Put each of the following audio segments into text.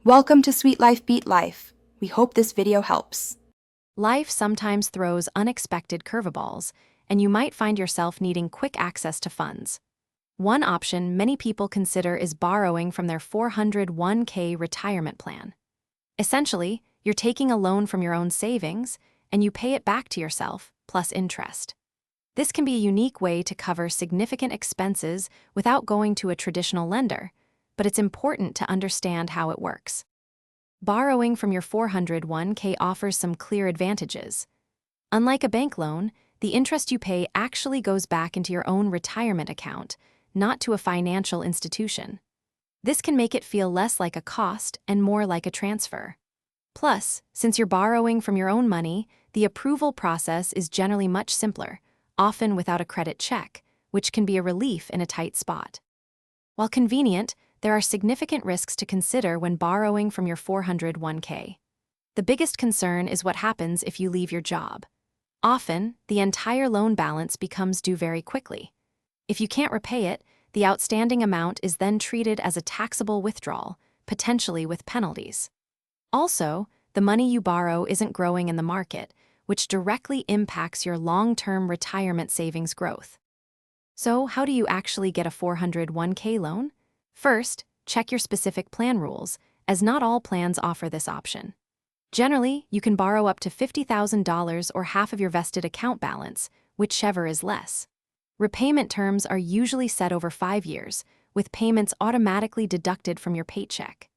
Welcome to Sweet Life Beat Life. We hope this video helps. Life sometimes throws unexpected curveballs, and you might find yourself needing quick access to funds. One option many people consider is borrowing from their 401k retirement plan. Essentially, you're taking a loan from your own savings, and you pay it back to yourself, plus interest. This can be a unique way to cover significant expenses without going to a traditional lender, but it's important to understand how it works. Borrowing from your 401k offers some clear advantages. Unlike a bank loan, the interest you pay actually goes back into your own retirement account, not to a financial institution. This can make it feel less like a cost and more like a transfer. Plus, since you're borrowing from your own money, the approval process is generally much simpler, often without a credit check, which can be a relief in a tight spot. While convenient, there are significant risks to consider when borrowing from your 401k. The biggest concern is what happens if you leave your job. Often, the entire loan balance becomes due very quickly. If you can't repay it, the outstanding amount is then treated as a taxable withdrawal, potentially with penalties. Also, the money you borrow isn't growing in the market, which directly impacts your long-term retirement savings growth. So, how do you actually get a 401k loan? First, check your specific plan rules, as not all plans offer this option. Generally, you can borrow up to $50,000 or half of your vested account balance, whichever is less. Repayment terms are usually set over 5 years, with payments automatically deducted from your paycheck.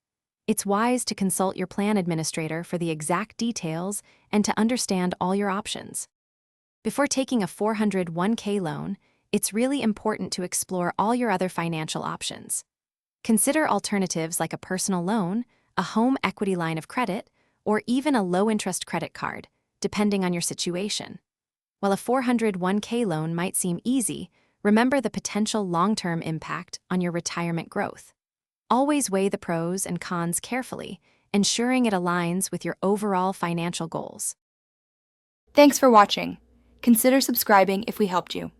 It's wise to consult your plan administrator for the exact details and to understand all your options. Before taking a 401k loan, it's really important to explore all your other financial options. Consider alternatives like a personal loan, a home equity line of credit, or even a low-interest credit card, depending on your situation. While a 401k loan might seem easy, remember the potential long-term impact on your retirement growth. Always weigh the pros and cons carefully, ensuring it aligns with your overall financial goals. Thanks for watching. Consider subscribing if we helped you.